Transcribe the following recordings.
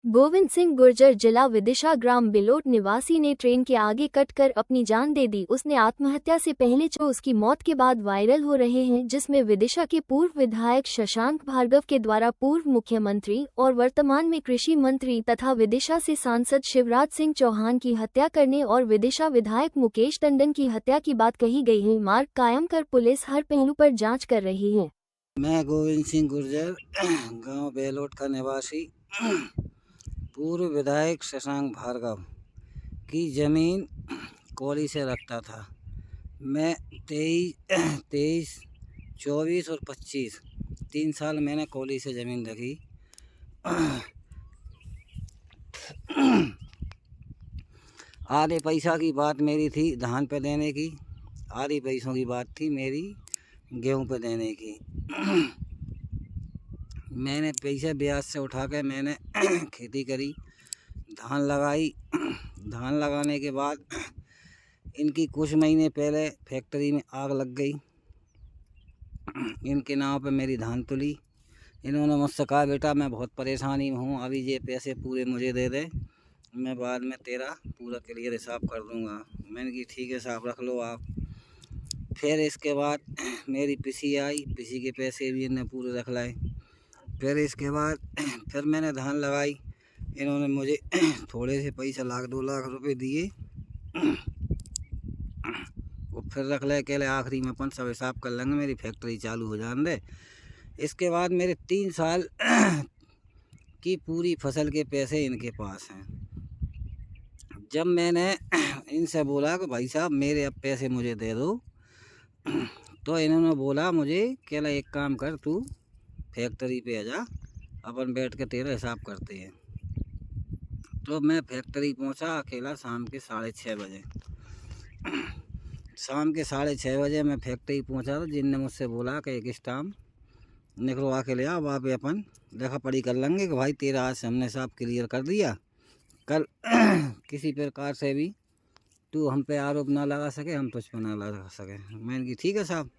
गोविंद सिंह गुर्जर जिला विदिशा ग्राम बिलोट निवासी ने ट्रेन के आगे कटकर अपनी जान दे दी। उसने आत्महत्या से पहले उसकी मौत के बाद वायरल हो रहे हैं, जिसमें विदिशा के पूर्व विधायक शशांक भार्गव के द्वारा पूर्व मुख्यमंत्री और वर्तमान में कृषि मंत्री तथा विदिशा से सांसद शिवराज सिंह चौहान की हत्या करने और विदिशा विधायक मुकेश टंडन की हत्या की बात कही गई है। मार्ग कायम कर पुलिस हर पहलू पर जाँच कर रही है। मैं गोविंद सिंह गुर्जर गांव बेलोट का निवासी पूर्व विधायक शशांक भार्गव की ज़मीन कौली से रखता था। मैं 23, 24 और 25 3 साल मैंने कौली से ज़मीन रखी। आधे पैसा की बात मेरी थी धान पे देने की, आधी पैसों की बात थी मेरी गेहूं पे देने की। मैंने पैसे ब्याज से उठा के मैंने खेती करी, धान लगाई। धान लगाने के बाद इनकी कुछ महीने पहले फैक्ट्री में आग लग गई। इनके नाम पे मेरी धान तुली। इन्होंने मुझसे कहा, बेटा मैं बहुत परेशानी में हूँ, अभी ये पैसे पूरे मुझे दे दे, मैं बाद में तेरा पूरा क्लियर हिसाब कर दूँगा। मैंने कहा ठीक है साहब, रख लो आप। फिर इसके बाद मेरी पिसी आई, पिसी के पैसे भी इन्हें पूरे रख लाए। फिर इसके बाद फिर मैंने धान लगाई। इन्होंने मुझे थोड़े से पैसा 1-2 लाख रुपए दिए और फिर रख ले, कहले आखिरी में अपन सब हिसाब कर लेंगे, मेरी फैक्ट्री चालू हो जाने दे। इसके बाद मेरे 3 साल की पूरी फसल के पैसे इनके पास हैं। जब मैंने इनसे बोला कि भाई साहब मेरे अब पैसे मुझे दे दो, तो इन्होंने बोला मुझे, कहला एक काम कर, तू फैक्ट्री पे आ जा, अपन बैठ के तेरा हिसाब करते हैं। तो मैं फैक्ट्री पहुंचा अकेला शाम के 6:30 बजे। शाम के 6:30 बजे मैं फैक्ट्री पहुंचा, तो जिनने मुझसे बोला कि एक स्टाम्प निकलवा के ले आ, वहाँ पे अपन देखा पड़ी कर लेंगे कि भाई तेरा आज से हमने हिसाब क्लियर कर दिया, कल किसी प्रकार से भी तू हम पे आरोप ना लगा सके, हम तुझ पे ना लगा सके। मैंने कहा ठीक है साहब।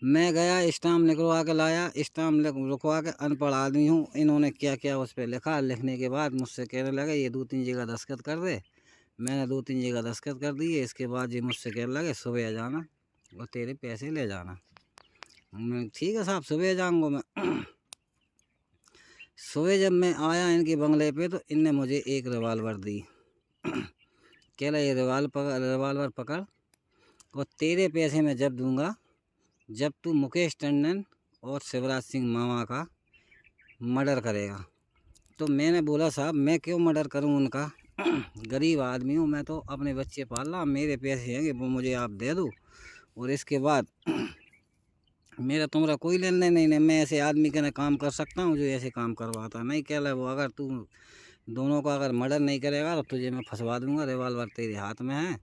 मैं गया, स्टाम्प निकलवा के लाया। स्टाम्प रुकवा के, अनपढ़ आदमी हूँ, इन्होंने क्या क्या उस पर लिखा। लिखने के बाद मुझसे कहने लगे ये 2-3 जगह दस्तखत कर दे। मैंने 2-3 जगह दस्तखत कर दिए। इसके बाद ये मुझसे कहने लगे सुबह आ जाना और तेरे पैसे ले जाना। मैं ठीक है साहब, सुबह जाऊँगा मैं। सुबह जब मैं आया इनके बंगले पे, तो इनने मुझे एक रिवाल्वर दी। कहला ये रिवाल्वर पकड़ और तेरे पैसे मैं जब दूंगा जब तू मुकेश टंडन और शिवराज सिंह मामा का मर्डर करेगा। तो मैंने बोला साहब मैं क्यों मर्डर करूं उनका, गरीब आदमी हूं मैं, तो अपने बच्चे पाल रहा, मेरे पैसे हैं वो मुझे आप दे दो, और इसके बाद मेरा तुम्हारा कोई लेन देन नहीं। मैं ऐसे आदमी के ना काम कर सकता हूं जो ऐसे काम करवाता नहीं। कहला वो अगर तू दोनों का अगर मर्डर नहीं करेगा तो तुझे मैं फंसवा दूंगा, रिवाल्वर तेरे हाथ में है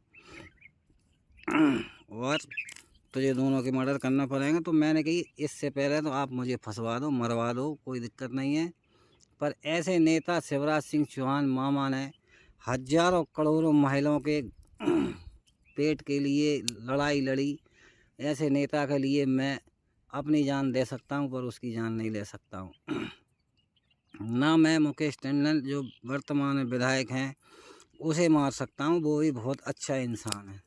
और तुझे दोनों के मर्डर करना पड़ेगा। तो मैंने कही इससे पहले तो आप मुझे फंसवा दो, मरवा दो, कोई दिक्कत नहीं है। पर ऐसे नेता शिवराज सिंह चौहान मामा ने हजारों करोड़ों महिलाओं के पेट के लिए लड़ाई लड़ी। ऐसे नेता के लिए मैं अपनी जान दे सकता हूं, पर उसकी जान नहीं ले सकता हूं। ना मैं मुकेश टंडन जो वर्तमान में विधायक हैं उसे मार सकता हूं, वो भी बहुत अच्छा इंसान है।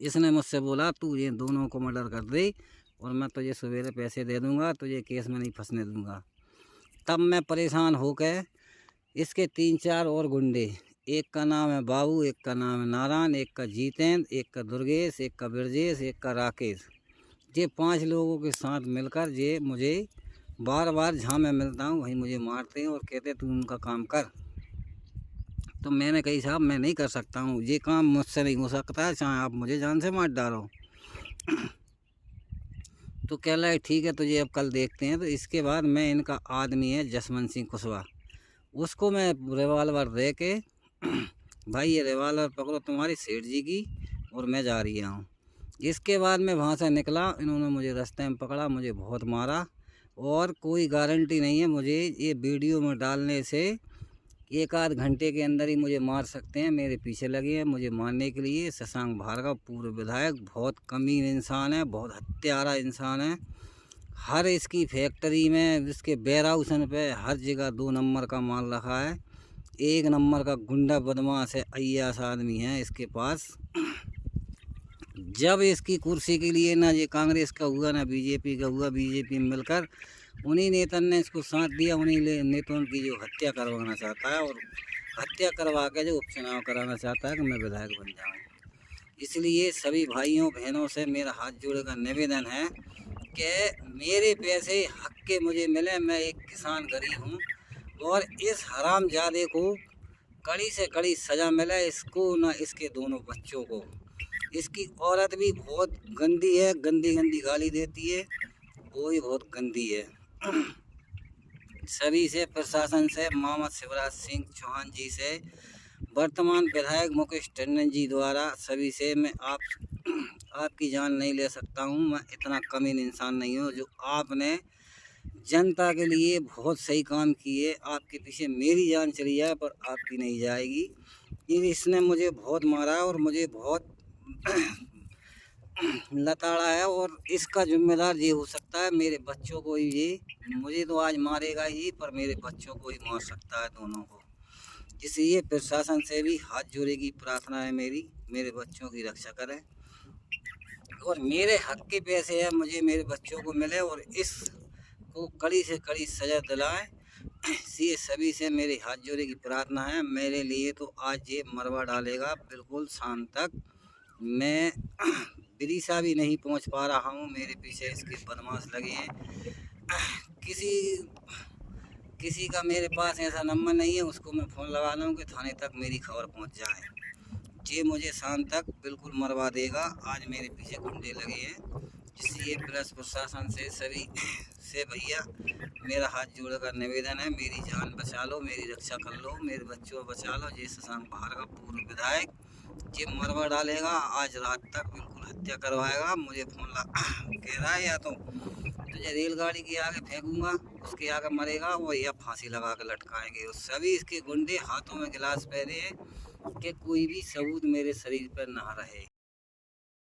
इसने मुझसे बोला तू ये दोनों को मर्डर कर दे और मैं तुझे सवेरे पैसे दे दूंगा, तुझे केस में नहीं फंसने दूंगा। तब मैं परेशान होकर इसके 3-4 और गुंडे, एक का नाम है बाबू, एक का नाम है नारायण, एक का जितेंद्र, एक का दुर्गेश, एक का ब्रजेश, एक का राकेश, ये 5 लोगों के साथ मिलकर ये मुझे बार बार जहाँ मैं मिलता हूँ वहीं मुझे मारते हैं और कहते तू उनका काम कर। तो मैंने कही साहब मैं नहीं कर सकता हूँ, ये काम मुझसे नहीं हो सकता है, चाहे आप मुझे जान से मार डालो। तो कह रहा है ठीक है तुझे अब कल देखते हैं। तो इसके बाद मैं इनका आदमी है जसवंत सिंह कुशवाहा, उसको मैं रिवाल्वर दे के भाई ये रिवाल्वर पकड़ो तुम्हारी सेठ जी की और मैं जा रही हूँ। इसके बाद मैं वहाँ से निकला, इन्होंने मुझे रास्ते में पकड़ा, मुझे बहुत मारा और कोई गारंटी नहीं है मुझे ये वीडियो में डालने से 1-8 घंटे के अंदर ही मुझे मार सकते हैं। मेरे पीछे लगे हैं मुझे मारने के लिए। शशांक भार्गव पूर्व विधायक बहुत कमीन इंसान है, बहुत हत्यारा इंसान है। हर इसकी फैक्ट्री में, इसके वेयरहाउसन पे हर जगह 2 नंबर का माल रखा है। 1 नंबर का गुंडा बदमाश है, अय्याश आदमी है इसके पास। जब इसकी कुर्सी के लिए ना ये कांग्रेस का हुआ ना बीजेपी का हुआ, बीजेपी में मिलकर उन्हीं नेता ने इसको साथ दिया, उन्हीं नेताओं की जो हत्या करवाना चाहता है और हत्या करवा के जो उपचुनाव कराना चाहता है कि मैं विधायक बन जाऊँ। इसलिए सभी भाइयों बहनों से मेरा हाथ जोड़े का निवेदन है कि मेरे पैसे हक के मुझे मिले। मैं एक किसान गरीब हूँ और इस हरामजादे को कड़ी से कड़ी सज़ा मिले, इसको ना इसके दोनों बच्चों को। इसकी औरत भी बहुत गंदी है, गंदी गंदी गाली देती है, वो भी बहुत गंदी है। सभी से, प्रशासन से, मोहम्मद शिवराज सिंह चौहान जी से, वर्तमान विधायक मुकेश टंडन जी द्वारा सभी से मैं आपकी जान नहीं ले सकता हूँ। मैं इतना कमीन इंसान नहीं हूँ। जो आपने जनता के लिए बहुत सही काम किए, आपके पीछे मेरी जान चली जाए पर आपकी नहीं जाएगी। इसने मुझे बहुत मारा और मुझे बहुत लताड़ा है और इसका जिम्मेदार ये हो सकता है मेरे बच्चों को ही। ये मुझे तो आज मारेगा ही पर मेरे बच्चों को ही मार सकता है, दोनों को। इसलिए प्रशासन से भी हाथ जोड़े की प्रार्थना है मेरी, मेरे बच्चों की रक्षा करें और मेरे हक के पैसे हैं मुझे मेरे बच्चों को मिले और इसको कड़ी से कड़ी सज़ा दिलाएं। ये सभी से मेरे हाथ जोड़े की प्रार्थना है। मेरे लिए तो आज ये मरवा डालेगा बिल्कुल शाम तक। मैं विदिशा भी नहीं पहुंच पा रहा हूं, मेरे पीछे इसके बदमाश लगे हैं। किसी का मेरे पास ऐसा नंबर नहीं है उसको मैं फ़ोन लगा लूँ कि थाने तक मेरी खबर पहुंच जाए। ये मुझे शाम तक बिल्कुल मरवा देगा। आज मेरे पीछे गुंडे लगे हैं। इसलिए पुलिस प्रशासन से सभी से भैया मेरा हाथ जोड़कर निवेदन है, मेरी जान बचा लो, मेरी रक्षा कर लो, मेरे बच्चों को बचा लो। ये शशांक बाहर का पूर्व विधायक ये मरवा डालेगा, आज रात तक बिल्कुल हत्या करवाएगा। मुझे फ़ोन कह रहा है या तो तुझे रेलगाड़ी के आगे फेंकूंगा, उसके आगे मरेगा, और या फांसी लगा कर लटकाएंगे। और सभी इसके गुंडे हाथों में गिलास पहने हैं कि कोई भी सबूत मेरे शरीर पर ना रहे।